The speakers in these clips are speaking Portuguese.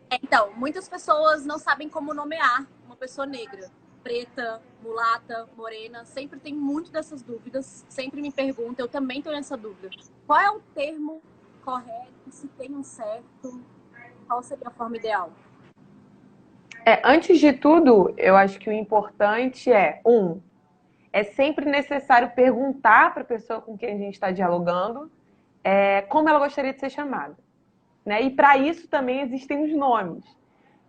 Então, muitas pessoas não sabem como nomear uma pessoa negra, preta, mulata, morena. Sempre tem muito dessas dúvidas. Sempre me perguntam, eu também tenho essa dúvida. Qual é o termo correto? Se tem um certo? Qual seria a forma ideal? Antes de tudo, eu acho que o importante é sempre necessário perguntar para a pessoa com quem a gente está dialogando como ela gostaria de ser chamada. Né? E para isso também existem os nomes.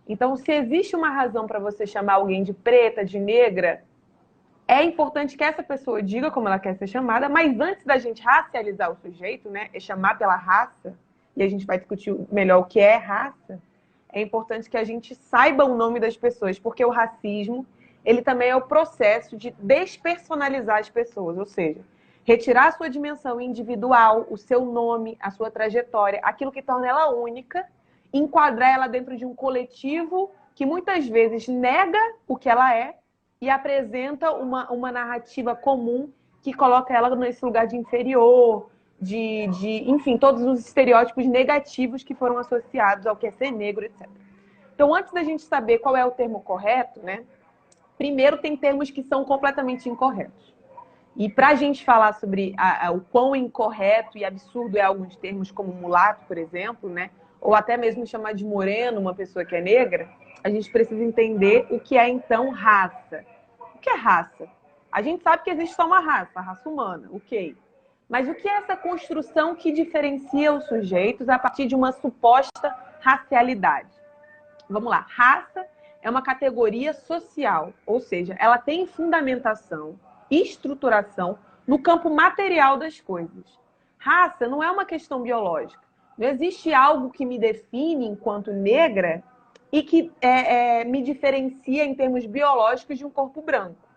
Então, se existe uma razão para você chamar alguém de preta, de negra, é importante que essa pessoa diga como ela quer ser chamada, mas antes da gente racializar o sujeito, né, é chamar pela raça, e a gente vai discutir melhor o que é raça, é importante que a gente saiba o nome das pessoas, porque o racismo, ele também é o processo de despersonalizar as pessoas, ou seja, retirar a sua dimensão individual, o seu nome, a sua trajetória, aquilo que torna ela única, enquadrar ela dentro de um coletivo que muitas vezes nega o que ela é e apresenta uma narrativa comum que coloca ela nesse lugar de inferior, enfim, todos os estereótipos negativos que foram associados ao que é ser negro, etc. Então, antes da gente saber qual é o termo correto, né, primeiro tem termos que são completamente incorretos. E para a gente falar sobre o quão incorreto e absurdo é alguns termos, como mulato, por exemplo, né, ou até mesmo chamar de moreno uma pessoa que é negra, a gente precisa entender o que é, então, raça. O que é raça? A gente sabe que existe só uma raça, a raça humana, ok. Mas o que é essa construção que diferencia os sujeitos a partir de uma suposta racialidade? Vamos lá. Raça é uma categoria social, ou seja, ela tem fundamentação e estruturação no campo material das coisas. Raça não é uma questão biológica. Não existe algo que me define enquanto negra e que me diferencia em termos biológicos de um corpo branco.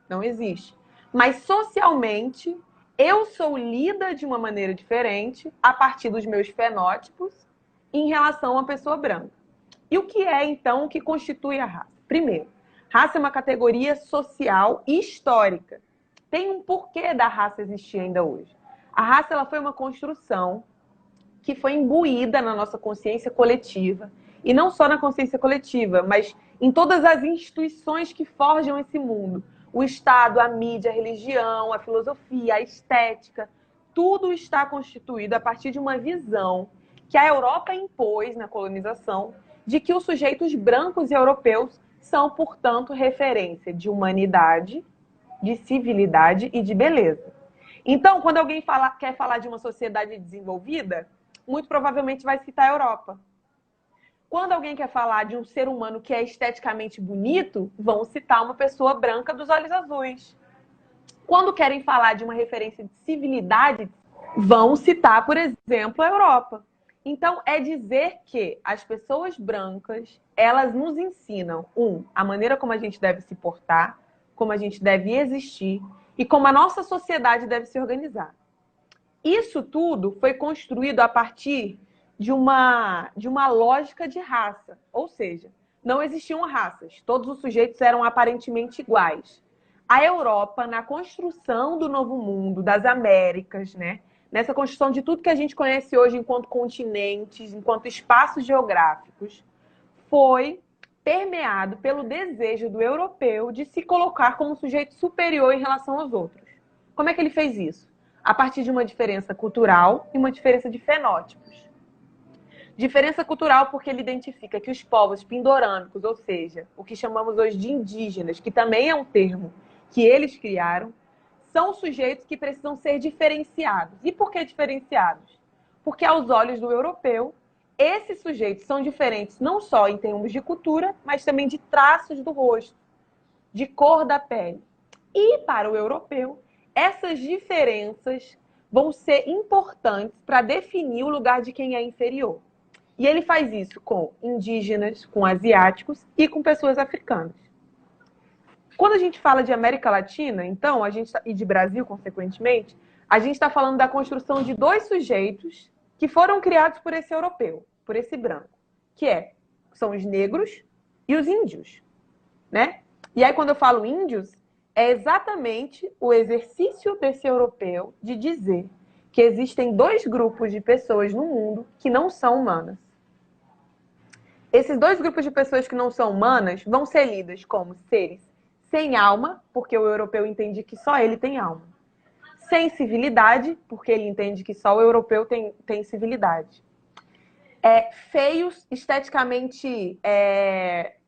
Não existe. Mas socialmente, eu sou lida de uma maneira diferente a partir dos meus fenótipos em relação a uma pessoa branca. E o que é, então, o que constitui a raça? Primeiro, raça é uma categoria social e histórica. Tem um porquê da raça existir ainda hoje. A raça ela foi uma construção que foi imbuída na nossa consciência coletiva. E não só na consciência coletiva, mas em todas as instituições que forjam esse mundo. O Estado, a mídia, a religião, a filosofia, a estética. Tudo está constituído a partir de uma visão que a Europa impôs na colonização de que os sujeitos brancos e europeus são, portanto, referência de humanidade, de civilidade e de beleza. Então, quando alguém quer falar de uma sociedade desenvolvida, muito provavelmente vai citar a Europa. Quando alguém quer falar de um ser humano que é esteticamente bonito, vão citar uma pessoa branca dos olhos azuis. Quando querem falar de uma referência de civilidade, vão citar, por exemplo, a Europa. Então, é dizer que as pessoas brancas, elas nos ensinam, a maneira como a gente deve se portar, como a gente deve existir e como a nossa sociedade deve se organizar. Isso tudo foi construído a partir de uma lógica de raça, ou seja, não existiam raças, todos os sujeitos eram aparentemente iguais. A Europa, na construção do Novo Mundo, das Américas, né, nessa construção de tudo que a gente conhece hoje enquanto continentes, enquanto espaços geográficos, foi permeado pelo desejo do europeu de se colocar como um sujeito superior em relação aos outros. Como é que ele fez isso? A partir de uma diferença cultural e uma diferença de fenótipos. Diferença cultural porque ele identifica que os povos pindorâmicos, ou seja, o que chamamos hoje de indígenas, que também é um termo que eles criaram, são sujeitos que precisam ser diferenciados. E por que diferenciados? Porque aos olhos do europeu, esses sujeitos são diferentes não só em termos de cultura, mas também de traços do rosto, de cor da pele. E para o europeu, essas diferenças vão ser importantes para definir o lugar de quem é inferior. E ele faz isso com indígenas, com asiáticos e com pessoas africanas. Quando a gente fala de América Latina, então, e de Brasil, consequentemente, a gente está falando da construção de dois sujeitos que foram criados por esse europeu, por esse branco, são os negros e os índios, né? E aí, quando eu falo índios, é exatamente o exercício desse europeu de dizer que existem dois grupos de pessoas no mundo que não são humanas. Esses dois grupos de pessoas que não são humanas vão ser lidas como seres sem alma, porque o europeu entende que só ele tem alma. Sem civilidade, porque ele entende que só o europeu tem civilidade. Feios, esteticamente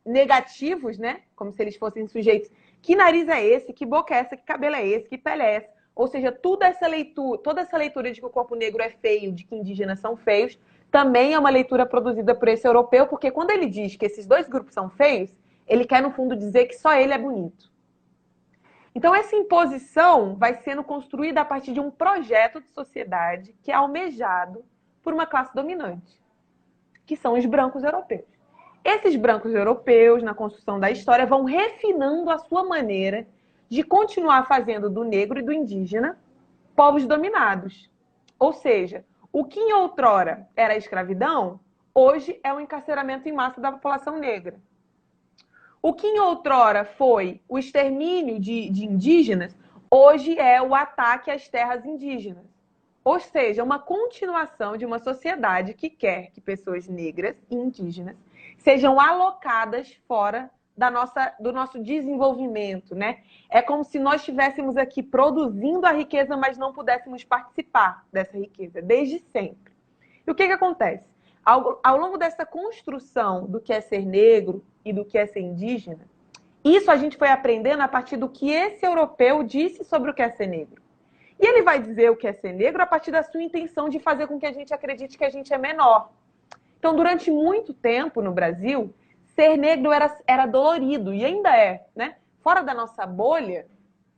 negativos, né? Como se eles fossem sujeitos. Que nariz é esse? Que boca é essa? Que cabelo é esse? Que pele é essa? Ou seja, toda essa leitura de que o corpo negro é feio, de que indígenas são feios, também é uma leitura produzida por esse europeu, porque quando ele diz que esses dois grupos são feios, ele quer, no fundo, dizer que só ele é bonito. Então, essa imposição vai sendo construída a partir de um projeto de sociedade que é almejado por uma classe dominante, que são os brancos europeus. Esses brancos europeus, na construção da história, vão refinando a sua maneira de continuar fazendo do negro e do indígena povos dominados. Ou seja, o que em outrora era a escravidão, hoje é o encarceramento em massa da população negra. O que em outrora foi o extermínio de indígenas, hoje é o ataque às terras indígenas. Ou seja, uma continuação de uma sociedade que quer que pessoas negras e indígenas sejam alocadas fora do nosso desenvolvimento, né? É como se nós estivéssemos aqui produzindo a riqueza, mas não pudéssemos participar dessa riqueza, desde sempre. E o que acontece? Ao longo dessa construção do que é ser negro e do que é ser indígena, isso a gente foi aprendendo a partir do que esse europeu disse sobre o que é ser negro. E ele vai dizer o que é ser negro a partir da sua intenção de fazer com que a gente acredite que a gente é menor. Então, durante muito tempo no Brasil, ser negro era dolorido, e ainda é, né? Fora da nossa bolha,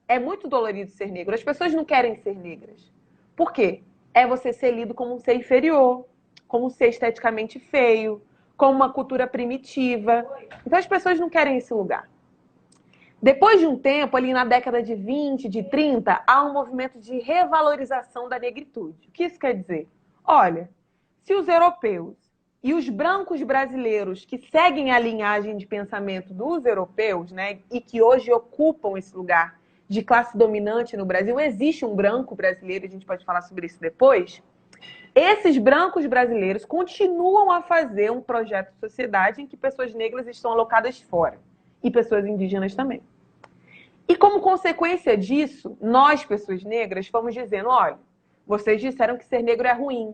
é muito dolorido ser negro. As pessoas não querem ser negras. Por quê? É você ser lido como um ser inferior, como um ser esteticamente feio, como uma cultura primitiva. Então, as pessoas não querem esse lugar. Depois de um tempo, ali na década de 20, de 30, há um movimento de revalorização da negritude. O que isso quer dizer? Olha, se os europeus e os brancos brasileiros que seguem a linhagem de pensamento dos europeus, né, e que hoje ocupam esse lugar de classe dominante no Brasil, existe um branco brasileiro, a gente pode falar sobre isso depois, esses brancos brasileiros continuam a fazer um projeto de sociedade em que pessoas negras estão alocadas fora, e pessoas indígenas também. E como consequência disso, nós, pessoas negras, fomos dizendo, olha, vocês disseram que ser negro é ruim.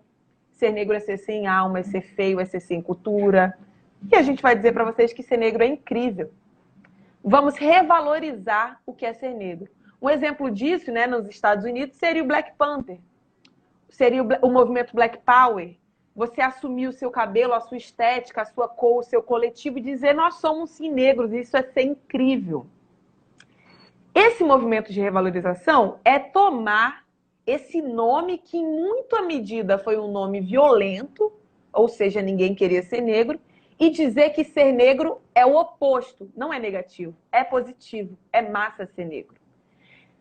Ser negro é ser sem alma, é ser feio, é ser sem cultura. E a gente vai dizer para vocês que ser negro é incrível. Vamos revalorizar o que é ser negro. Um exemplo disso, né, nos Estados Unidos, seria o Black Panther. Seria o movimento Black Power. Você assumir o seu cabelo, a sua estética, a sua cor, o seu coletivo e dizer, nós somos sim negros, isso é ser incrível. Esse movimento de revalorização é tomar esse nome que, em muita medida, foi um nome violento, ou seja, ninguém queria ser negro, e dizer que ser negro é o oposto, não é negativo, é positivo, é massa ser negro.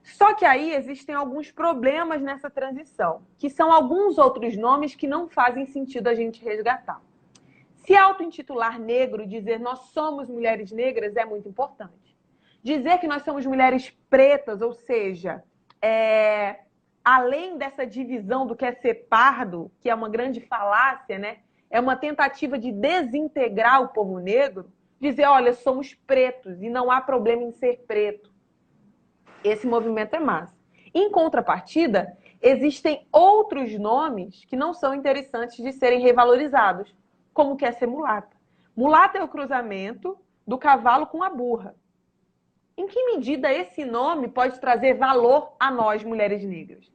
Só que aí existem alguns problemas nessa transição, que são alguns outros nomes que não fazem sentido a gente resgatar. Se auto-intitular negro, dizer nós somos mulheres negras, é muito importante. Dizer que nós somos mulheres pretas, ou seja, além dessa divisão do que é ser pardo, que é uma grande falácia, né? É uma tentativa de desintegrar o povo negro, dizer, olha, somos pretos e não há problema em ser preto. Esse movimento é massa. Em contrapartida, existem outros nomes que não são interessantes de serem revalorizados, como que é ser mulata. Mulata é o cruzamento do cavalo com a burra. Em que medida esse nome pode trazer valor a nós, mulheres negras?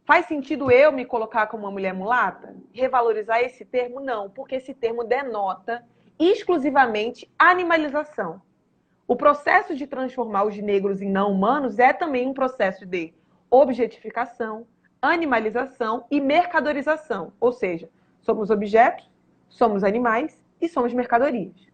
Faz sentido eu me colocar como uma mulher mulata? Revalorizar esse termo? Não, porque esse termo denota exclusivamente animalização. O processo de transformar os negros em não humanos é também um processo de objetificação, animalização e mercadorização. Ou seja, somos objetos, somos animais e somos mercadorias.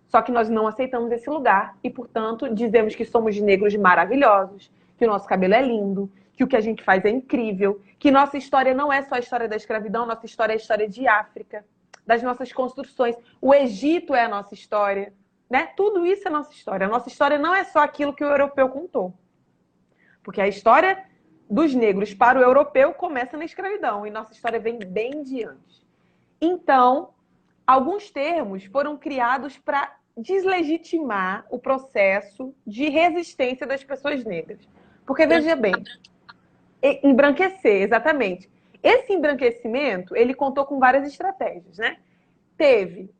Só que nós não aceitamos esse lugar e, portanto, dizemos que somos negros maravilhosos, que o nosso cabelo é lindo, que o que a gente faz é incrível, que nossa história não é só a história da escravidão, nossa história é a história de África, das nossas construções. O Egito é a nossa história, né? Tudo isso é a nossa história. A nossa história não é só aquilo que o europeu contou. Porque a história dos negros para o europeu começa na escravidão e nossa história vem bem diante. Então, alguns termos foram criados para deslegitimar o processo de resistência das pessoas negras. Porque, veja bem, embranquecer, exatamente. Esse embranquecimento, ele contou com várias estratégias, né? Teve,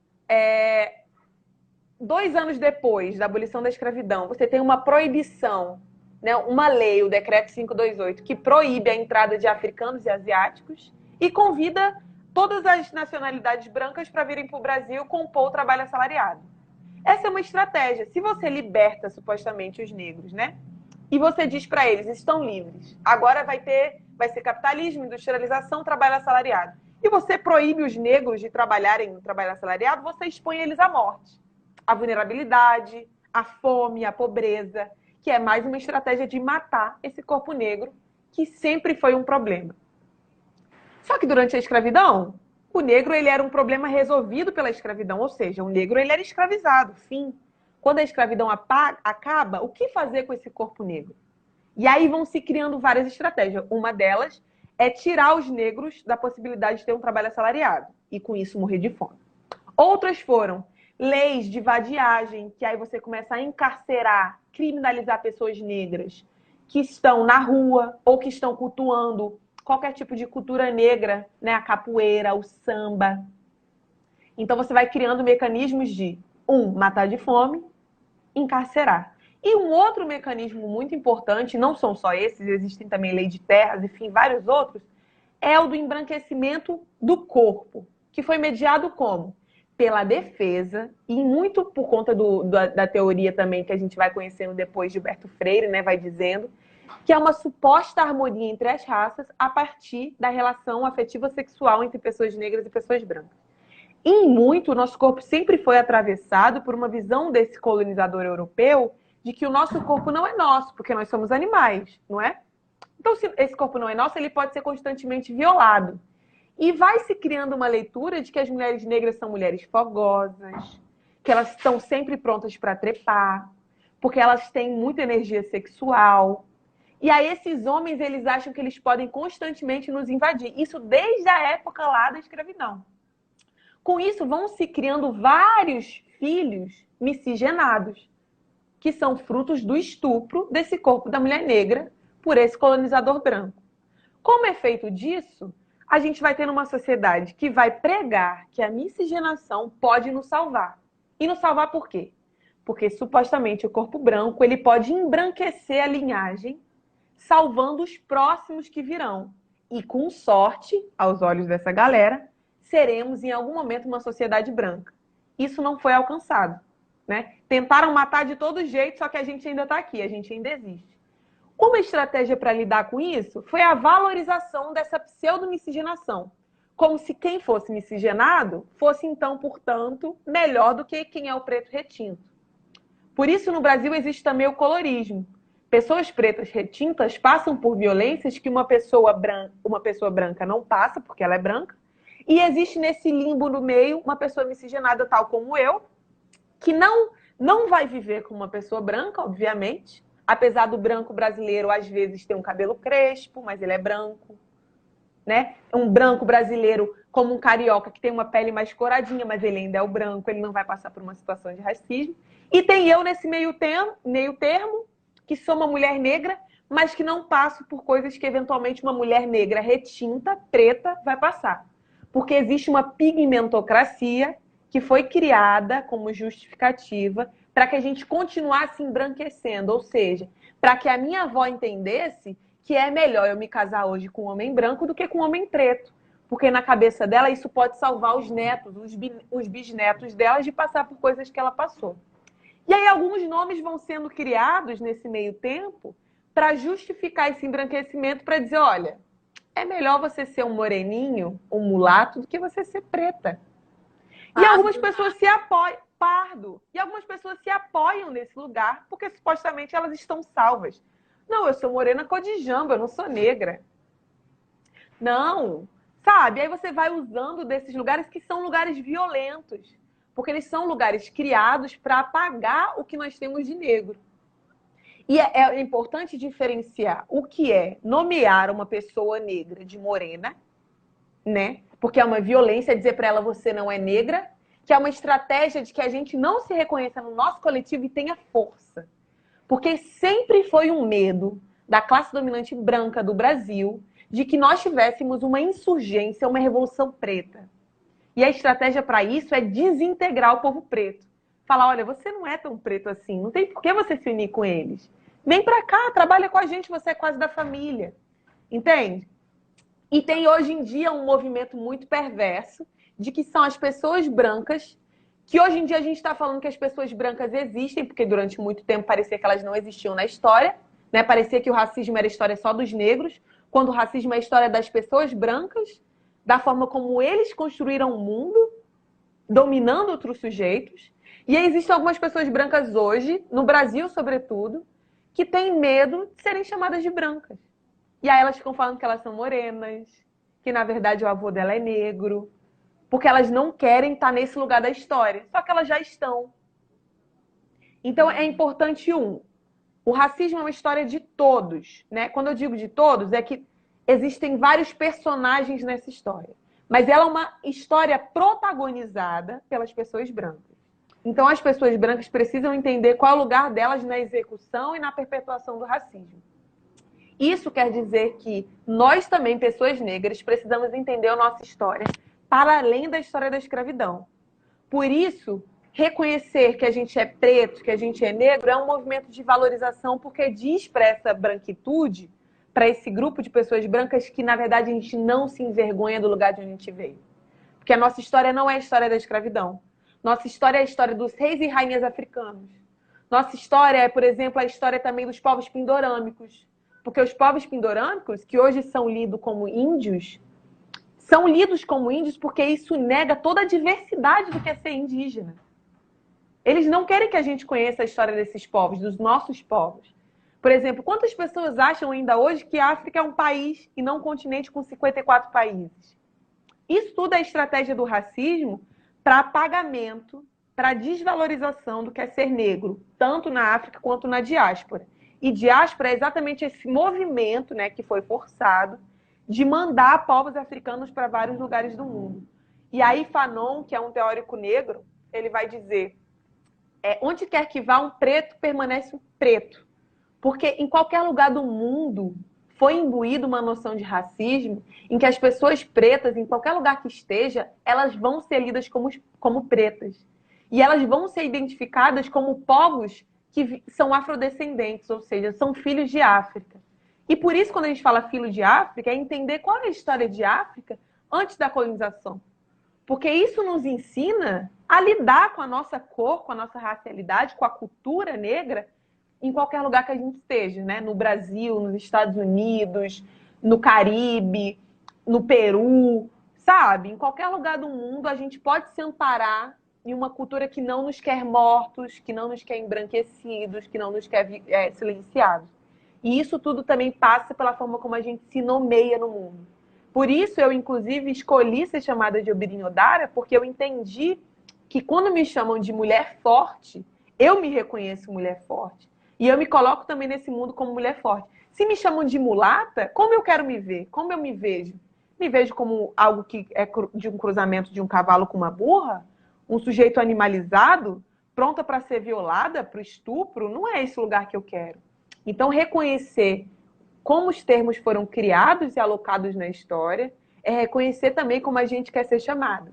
2 anos depois da abolição da escravidão, você tem uma proibição, né? Uma lei, o Decreto 528, que proíbe a entrada de africanos e asiáticos e convida todas as nacionalidades brancas para virem para o Brasil compor o trabalho assalariado. Essa é uma estratégia. Se você liberta, supostamente, os negros, né? E você diz para eles, estão livres. Agora vai ser capitalismo, industrialização, trabalho assalariado. E você proíbe os negros de trabalharem no trabalho assalariado, você expõe eles à morte, à vulnerabilidade, à fome, à pobreza, que é mais uma estratégia de matar esse corpo negro, que sempre foi um problema. Só que durante a escravidão, o negro ele era um problema resolvido pela escravidão, ou seja, o negro ele era escravizado, fim. Quando a escravidão acaba, o que fazer com esse corpo negro? E aí vão se criando várias estratégias. Uma delas é tirar os negros da possibilidade de ter um trabalho assalariado e com isso morrer de fome. Outras foram leis de vadiagem, que aí você começa a encarcerar, criminalizar pessoas negras que estão na rua ou que estão cultuando qualquer tipo de cultura negra, né? A capoeira, o samba. Então você vai criando mecanismos de, matar de fome, encarcerar. E um outro mecanismo muito importante, não são só esses, existem também lei de terras, enfim, vários outros, é o do embranquecimento do corpo, que foi mediado como? Pela defesa, e muito por conta da teoria também que a gente vai conhecendo depois de Gilberto Freire, né, vai dizendo, que é uma suposta harmonia entre as raças a partir da relação afetiva sexual entre pessoas negras e pessoas brancas. E em muito, o nosso corpo sempre foi atravessado por uma visão desse colonizador europeu de que o nosso corpo não é nosso, porque nós somos animais, não é? Então, se esse corpo não é nosso, ele pode ser constantemente violado. E vai se criando uma leitura de que as mulheres negras são mulheres fogosas, que elas estão sempre prontas para trepar, porque elas têm muita energia sexual. E aí esses homens, eles acham que eles podem constantemente nos invadir. Isso desde a época lá da escravidão. Com isso, vão se criando vários filhos miscigenados, que são frutos do estupro desse corpo da mulher negra por esse colonizador branco. Como efeito disso, a gente vai ter uma sociedade que vai pregar que a miscigenação pode nos salvar. E nos salvar por quê? Porque supostamente o corpo branco ele pode embranquecer a linhagem, salvando os próximos que virão. E com sorte, aos olhos dessa galera, seremos em algum momento uma sociedade branca. Isso não foi alcançado, né? Tentaram matar de todo jeito, só que a gente ainda está aqui, a gente ainda existe. Uma estratégia para lidar com isso foi a valorização dessa pseudo-miscigenação. Como se quem fosse miscigenado fosse, então, portanto, melhor do que quem é o preto retinto. Por isso, no Brasil, existe também o colorismo. Pessoas pretas retintas passam por violências que uma pessoa branca não passa, porque ela é branca. E existe nesse limbo no meio uma pessoa miscigenada, tal como eu, que não vai viver como uma pessoa branca, obviamente. Apesar do branco brasileiro, às vezes, ter um cabelo crespo, mas ele é branco. Né? Um branco brasileiro, como um carioca, que tem uma pele mais coradinha, mas ele ainda é o branco, ele não vai passar por uma situação de racismo. E tem eu nesse meio termo, que sou uma mulher negra, mas que não passo por coisas que, eventualmente, uma mulher negra retinta, preta, vai passar. Porque existe uma pigmentocracia que foi criada como justificativa para que a gente continuasse embranquecendo, ou seja, para que a minha avó entendesse que é melhor eu me casar hoje com um homem branco do que com um homem preto. Porque na cabeça dela isso pode salvar os netos, os bisnetos dela de passar por coisas que ela passou. E aí alguns nomes vão sendo criados nesse meio tempo para justificar esse embranquecimento, para dizer, olha, é melhor você ser um moreninho, um mulato, do que você ser preta. E algumas pessoas se apoiam, pardo, e algumas pessoas se apoiam nesse lugar porque supostamente elas estão salvas. Não, eu sou morena codijamba, eu não sou negra. Não, sabe? Aí você vai usando desses lugares que são lugares violentos, porque eles são lugares criados para apagar o que nós temos de negro. E é importante diferenciar o que é nomear uma pessoa negra de morena, né? Porque é uma violência dizer para ela você não é negra, que é uma estratégia de que a gente não se reconheça no nosso coletivo e tenha força. Porque sempre foi um medo da classe dominante branca do Brasil de que nós tivéssemos uma insurgência, uma revolução preta. E a estratégia para isso é desintegrar o povo preto. Falar, olha, você não é tão preto assim, não tem por que você se unir com eles. Vem para cá, trabalha com a gente, você é quase da família. Entende? E tem hoje em dia um movimento muito perverso de que são as pessoas brancas, que hoje em dia a gente está falando que as pessoas brancas existem, porque durante muito tempo parecia que elas não existiam na história, né? Parecia que o racismo era história só dos negros, quando o racismo é a história das pessoas brancas, da forma como eles construíram o mundo, dominando outros sujeitos. E aí existem algumas pessoas brancas hoje, no Brasil sobretudo, que têm medo de serem chamadas de brancas. E aí elas ficam falando que elas são morenas, que na verdade o avô dela é negro, porque elas não querem estar nesse lugar da história, só que elas já estão. Então é importante o racismo é uma história de todos, né? Quando eu digo de todos, é que existem vários personagens nessa história, mas ela é uma história protagonizada pelas pessoas brancas. Então as pessoas brancas precisam entender qual é o lugar delas na execução e na perpetuação do racismo. Isso quer dizer que nós também, pessoas negras, precisamos entender a nossa história para além da história da escravidão. Por isso, reconhecer que a gente é preto, que a gente é negro, é um movimento de valorização, porque diz para essa branquitude, para esse grupo de pessoas brancas, que na verdade a gente não se envergonha do lugar de onde a gente veio. Porque a nossa história não é a história da escravidão. Nossa história é a história dos reis e rainhas africanos. Nossa história é, por exemplo, a história também dos povos pindorâmicos. Porque os povos pindorâmicos, que hoje são lidos como índios, são lidos como índios porque isso nega toda a diversidade do que é ser indígena. Eles não querem que a gente conheça a história desses povos, dos nossos povos. Por exemplo, quantas pessoas acham ainda hoje que a África é um país e não um continente com 54 países? Isso tudo é estratégia do racismo para apagamento, para desvalorização do que é ser negro, tanto na África quanto na diáspora. E diáspora é exatamente esse movimento, né, que foi forçado de mandar povos africanos para vários lugares do mundo. E aí Fanon, que é um teórico negro, ele vai dizer, onde quer que vá um preto, permanece um preto. Porque em qualquer lugar do mundo foi imbuída uma noção de racismo em que as pessoas pretas, em qualquer lugar que esteja, elas vão ser lidas como pretas. E elas vão ser identificadas como povos que são afrodescendentes, ou seja, são filhos de África. E por isso, quando a gente fala filho de África, é entender qual é a história de África antes da colonização. Porque isso nos ensina a lidar com a nossa cor, com a nossa racialidade, com a cultura negra, em qualquer lugar que a gente esteja, né? No Brasil, nos Estados Unidos, no Caribe, no Peru, sabe? Em qualquer lugar do mundo, a gente pode se amparar em uma cultura que não nos quer mortos, que não nos quer embranquecidos, que não nos quer silenciados. E isso tudo também passa pela forma como a gente se nomeia no mundo. Por isso, eu, inclusive, escolhi ser chamada de Obirin Odara, porque eu entendi que quando me chamam de mulher forte, eu me reconheço mulher forte. E eu me coloco também nesse mundo como mulher forte. Se me chamam de mulata, como eu quero me ver? Como eu me vejo? Me vejo como algo que é de um cruzamento de um cavalo com uma burra? Um sujeito animalizado, pronta para ser violada, para o estupro? Não é esse lugar que eu quero. Então, reconhecer como os termos foram criados e alocados na história é reconhecer também como a gente quer ser chamado.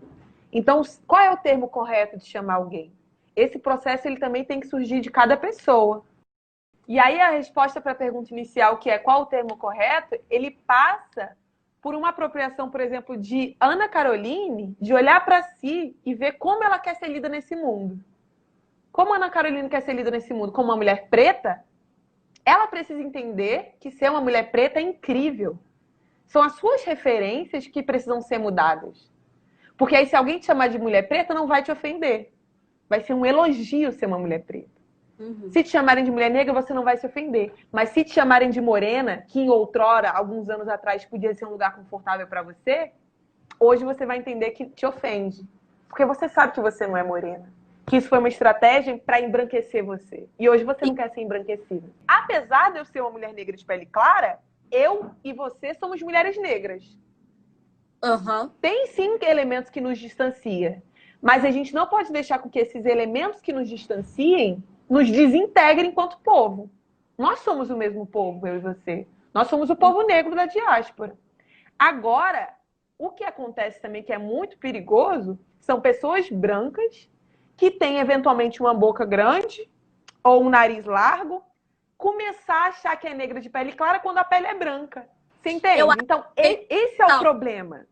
Então, qual é o termo correto de chamar alguém? Esse processo ele também tem que surgir de cada pessoa. E aí a resposta para a pergunta inicial, que é qual o termo correto, ele passa por uma apropriação, por exemplo, de Ana Caroline, de olhar para si e ver como ela quer ser lida nesse mundo. Como Ana Caroline quer ser lida nesse mundo? Como uma mulher preta, ela precisa entender que ser uma mulher preta é incrível. São as suas referências que precisam ser mudadas. Porque aí se alguém te chamar de mulher preta, não vai te ofender. Vai ser um elogio ser uma mulher preta. Uhum. Se te chamarem de mulher negra, você não vai se ofender. Mas se te chamarem de morena, que em outrora, alguns anos atrás, podia ser um lugar confortável para você, hoje você vai entender que te ofende. Porque você sabe que você não é morena. Que isso foi uma estratégia para embranquecer você. E hoje você não quer ser embranquecida. Apesar de eu ser uma mulher negra de pele clara, eu e você somos mulheres negras. Uhum. Tem sim elementos que nos distanciam. Mas a gente não pode deixar com que esses elementos que nos distanciem nos desintegrem enquanto povo. Nós somos o mesmo povo, eu e você. Nós somos o povo negro da diáspora. Agora, o que acontece também, que é muito perigoso, são pessoas brancas que têm eventualmente uma boca grande ou um nariz largo, começar a achar que é negra de pele clara quando a pele é branca. Você entende? Então, esse é o problema.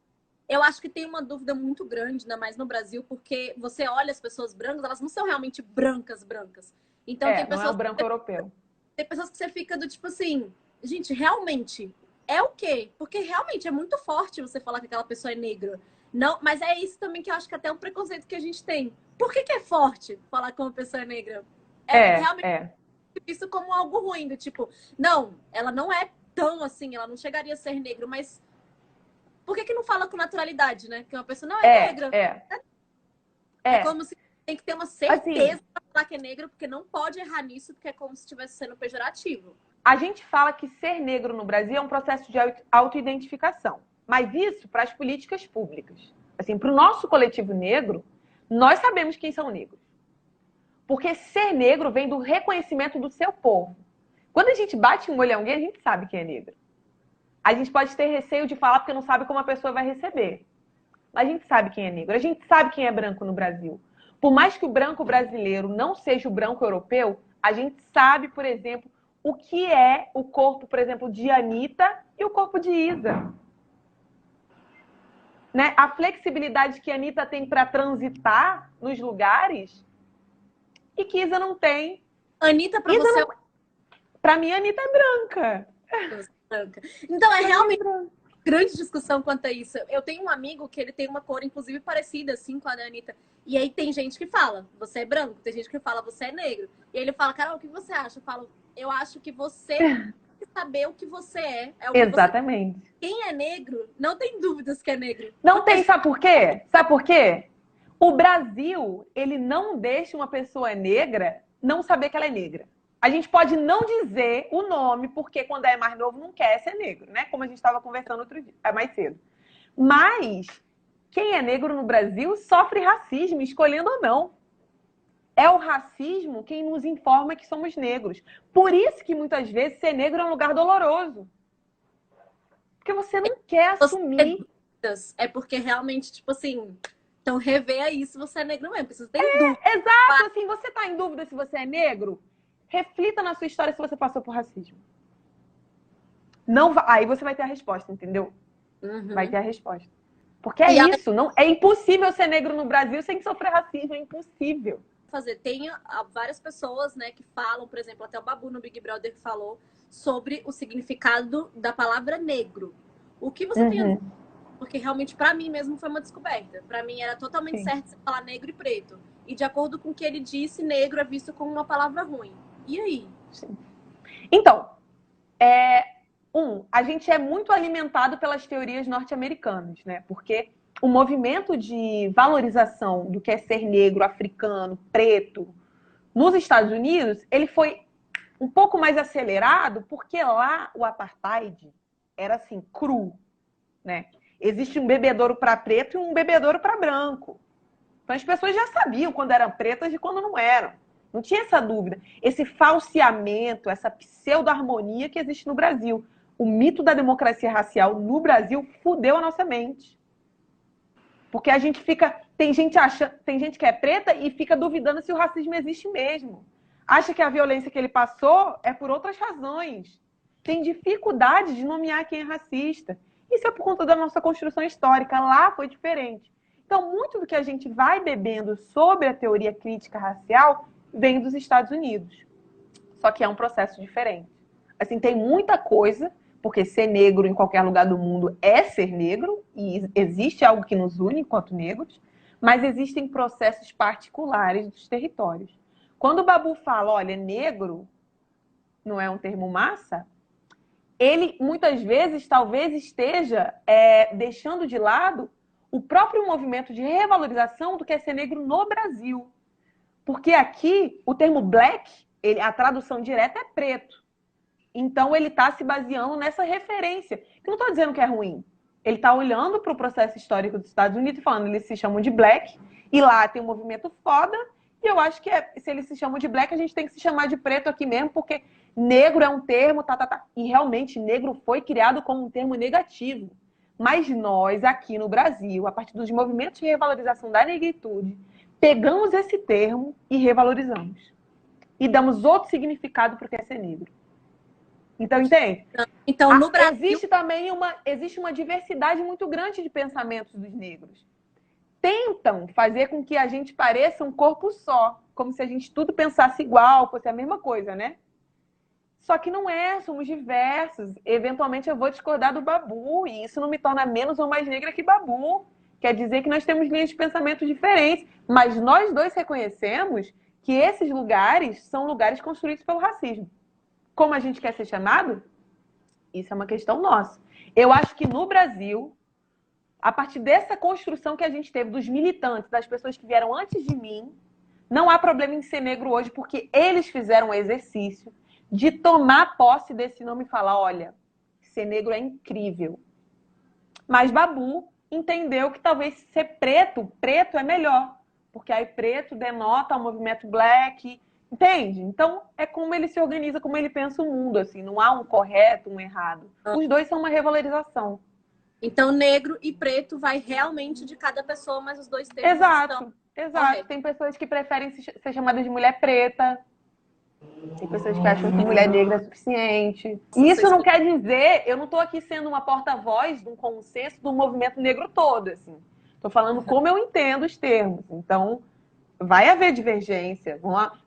Eu acho que tem uma dúvida muito grande, ainda mais no Brasil, porque você olha as pessoas brancas, elas não são realmente brancas, brancas. Então, tem pessoas, não é o branco europeu. Tem pessoas que você fica do tipo assim, gente, realmente é o quê? Porque realmente é muito forte você falar que aquela pessoa é negra. Não, mas é isso também que eu acho que até é um preconceito que a gente tem. Por que é forte falar que uma pessoa é negra? Realmente visto como algo ruim, do tipo, não, ela não é tão assim, ela não chegaria a ser negra, mas por que não fala com naturalidade, né? Que uma pessoa não é negra. É como se tem que ter uma certeza assim, pra falar que é negra, porque não pode errar nisso, porque é como se estivesse sendo pejorativo. A gente fala que ser negro no Brasil é um processo de autoidentificação. Mas isso para as políticas públicas. Assim, para o nosso coletivo negro, nós sabemos quem são negros. Porque ser negro vem do reconhecimento do seu povo. Quando a gente bate um olho em alguém, a gente sabe quem é negro. A gente pode ter receio de falar porque não sabe como a pessoa vai receber. Mas a gente sabe quem é negro. A gente sabe quem é branco no Brasil. Por mais que o branco brasileiro não seja o branco europeu, a gente sabe, por exemplo, o que é o corpo, por exemplo, de Anitta e o corpo de Isa. Né? A flexibilidade que a Anitta tem para transitar nos lugares e que Isa não tem. Anitta, para você... Não... Para mim, a Anitta é branca. Então, é realmente grande discussão quanto a isso. Eu tenho um amigo que ele tem uma cor, inclusive, parecida, assim, com a da Anitta. E aí tem gente que fala, você é branco. Tem gente que fala, você é negro. E aí ele fala, Carol, o que você acha? Eu falo, eu acho que você tem que saber o que você é. O que Exatamente. Você... Quem é negro, não tem dúvidas que é negro. Não tem, sabe por quê? Sabe por quê? O Brasil, ele não deixa uma pessoa negra não saber que ela é negra. A gente pode não dizer o nome, porque quando é mais novo não quer ser negro, né? Como a gente estava conversando outro dia, mais cedo. Mas quem é negro no Brasil sofre racismo, escolhendo ou não. É o racismo quem nos informa que somos negros. Por isso que muitas vezes ser negro é um lugar doloroso. Porque você não quer assumir. É porque realmente, tipo assim, então rever aí se você é negro mesmo. Você tem dúvida. Exato, assim, você tá em dúvida se você é negro? Reflita na sua história se você passou por racismo. Não, aí você vai ter a resposta, entendeu? Uhum. Vai ter a resposta. Porque é isso, não, é impossível ser negro no Brasil sem sofrer racismo, é impossível. Tem várias pessoas, né, que falam, por exemplo, até o Babu no Big Brother falou sobre o significado da palavra negro. O que você tem? Porque realmente para mim mesmo foi uma descoberta. Para mim era totalmente certo você falar negro e preto. E de acordo com o que ele disse, negro é visto como uma palavra ruim. E aí? Sim. Então, a gente é muito alimentado pelas teorias norte-americanas, né? Porque o movimento de valorização do que é ser negro, africano, preto, nos Estados Unidos, ele foi um pouco mais acelerado, porque lá o apartheid era assim, cru, né? Existe um bebedouro para preto e um bebedouro para branco. Então as pessoas já sabiam quando eram pretas e quando não eram. Não tinha essa dúvida. Esse falseamento, essa pseudo-harmonia que existe no Brasil. O mito da democracia racial no Brasil fudeu a nossa mente. Porque a gente fica... Tem gente que é preta e fica duvidando se o racismo existe mesmo. Acha que a violência que ele passou é por outras razões. Tem dificuldade de nomear quem é racista. Isso é por conta da nossa construção histórica. Lá foi diferente. Então, muito do que a gente vai bebendo sobre a teoria crítica racial vem dos Estados Unidos. Só que é um processo diferente. Assim, tem muita coisa, porque ser negro em qualquer lugar do mundo é ser negro, e existe algo que nos une enquanto negros, mas existem processos particulares dos territórios. Quando o Babu fala, olha, negro não é um termo massa, ele muitas vezes talvez esteja deixando de lado o próprio movimento de revalorização do que é ser negro no Brasil. Porque aqui o termo black, a tradução direta é preto. Então ele está se baseando nessa referência. Eu não estou dizendo que é ruim. Ele está olhando para o processo histórico dos Estados Unidos e falando, eles se chamam de black, e lá tem um movimento foda, e eu acho que se eles se chamam de black, a gente tem que se chamar de preto aqui mesmo, porque negro é um termo, E realmente, negro foi criado como um termo negativo. Mas nós, aqui no Brasil, a partir dos movimentos de revalorização da negritude, pegamos esse termo e revalorizamos. E damos outro significado para o que é ser negro. Então, entende? Então, no Brasil... Existe uma diversidade muito grande de pensamentos dos negros. Tentam fazer com que a gente pareça um corpo só, como se a gente tudo pensasse igual, fosse a mesma coisa, né? Só que não é, somos diversos. Eventualmente eu vou discordar do Babu, e isso não me torna menos ou mais negra que Babu. Quer dizer que nós temos linhas de pensamento diferentes, mas nós dois reconhecemos que esses lugares são lugares construídos pelo racismo. Como a gente quer ser chamado? Isso é uma questão nossa. Eu acho que no Brasil, a partir dessa construção que a gente teve dos militantes, das pessoas que vieram antes de mim, não há problema em ser negro hoje, porque eles fizeram o exercício de tomar posse desse nome e falar, olha, ser negro é incrível. Mas Babu entendeu que talvez ser preto é melhor, porque aí preto denota o movimento black, entende? Então, é como ele se organiza, como ele pensa o mundo, assim, não há um correto, um errado. Os dois são uma revalorização. Então, negro e preto vai realmente de cada pessoa, mas os dois termos Exato. Tem pessoas que preferem ser chamadas de mulher preta, tem pessoas que acham que mulher negra é suficiente. E isso não quer dizer, eu não estou aqui sendo uma porta-voz de um consenso do movimento negro todo, assim. Estou falando como eu entendo os termos. Então, vai haver divergência,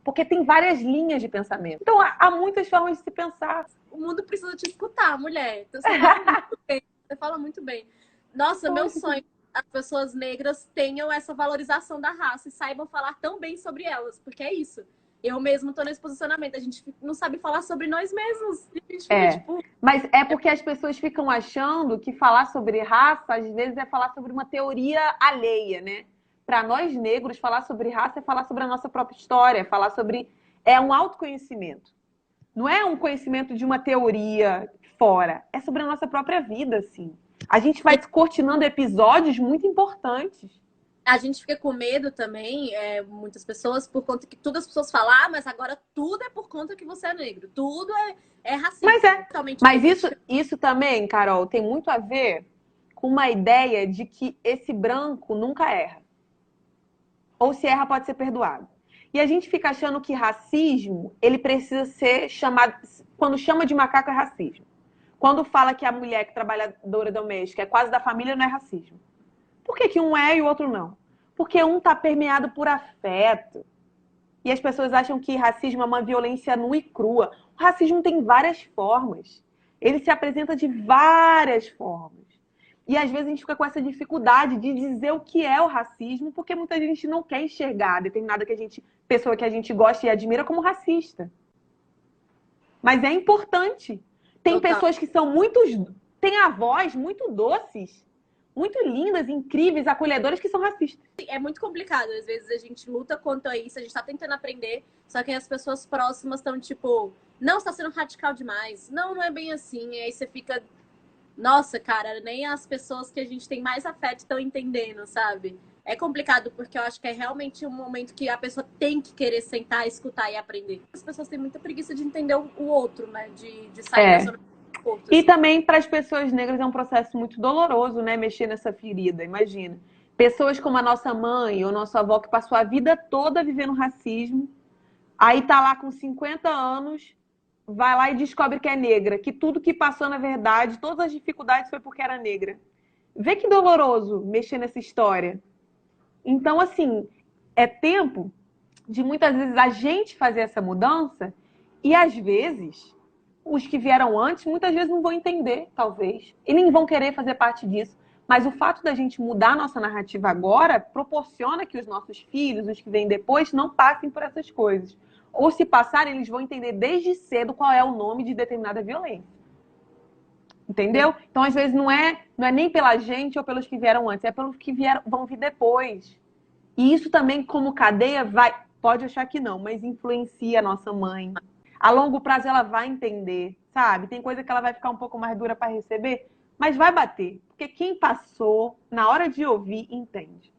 porque tem várias linhas de pensamento. Então, há muitas formas de se pensar. O mundo precisa te escutar, mulher. Então, você fala muito bem. Você fala muito bem. Nossa, meu sonho é que as pessoas negras tenham essa valorização da raça e saibam falar tão bem sobre elas, porque é isso. Eu mesmo tô nesse posicionamento. A gente não sabe falar sobre nós mesmos. A gente fica, tipo... Mas é porque as pessoas ficam achando que falar sobre raça, às vezes, é falar sobre uma teoria alheia, né? Para nós negros, falar sobre raça é falar sobre a nossa própria história, falar sobre... É um autoconhecimento. Não é um conhecimento de uma teoria fora. É sobre a nossa própria vida, assim. A gente vai descortinando episódios muito importantes. A gente fica com medo também, muitas pessoas, por conta que tudo as pessoas falam, mas agora tudo é por conta que você é negro. Tudo é racista. Mas isso também, Carol, tem muito a ver com uma ideia de que esse branco nunca erra. Ou se erra, pode ser perdoado. E a gente fica achando que racismo, ele precisa ser chamado... Quando chama de macaco é racismo. Quando fala que a mulher que é trabalhadora doméstica é quase da família, não é racismo. Por que um é e o outro não? Porque um está permeado por afeto. E as pessoas acham que racismo é uma violência nua e crua. O racismo tem várias formas. Ele se apresenta de várias formas. E às vezes a gente fica com essa dificuldade de dizer o que é o racismo, porque muita gente não quer enxergar determinada pessoa que a gente gosta e admira como racista. Mas é importante. Tem pessoas que são têm avós muito doces, muito lindas, incríveis, acolhedoras, que são racistas. É muito complicado. Às vezes a gente luta contra isso, a gente tá tentando aprender, só que as pessoas próximas estão tipo, não, você tá sendo radical demais. Não, não é bem assim. E aí você fica, nossa, cara, nem as pessoas que a gente tem mais afeto estão entendendo, sabe? É complicado, porque eu acho que é realmente um momento que a pessoa tem que querer sentar, escutar e aprender. As pessoas têm muita preguiça de entender o outro, né? De sair da zona de conforto. E também, para as pessoas negras, é um processo muito doloroso, né? Mexer nessa ferida, imagina. Pessoas como a nossa mãe ou nossa avó, que passou a vida toda vivendo racismo, aí tá lá com 50 anos, vai lá e descobre que é negra, que tudo que passou, na verdade, todas as dificuldades foi porque era negra. Vê que doloroso mexer nessa história. Então, assim, é tempo de muitas vezes a gente fazer essa mudança e, às vezes, os que vieram antes, muitas vezes não vão entender, talvez. E nem vão querer fazer parte disso. Mas o fato da gente mudar a nossa narrativa agora proporciona que os nossos filhos, os que vêm depois, não passem por essas coisas. Ou se passarem, eles vão entender desde cedo qual é o nome de determinada violência. Entendeu? Então, às vezes, não é nem pela gente ou pelos que vieram antes, é pelos que vão vir depois. E isso também, como cadeia, pode achar que não, mas influencia a nossa mãe. A longo prazo, ela vai entender, sabe? Tem coisa que ela vai ficar um pouco mais dura para receber, Mas vai bater, porque quem passou, na hora de ouvir, entende.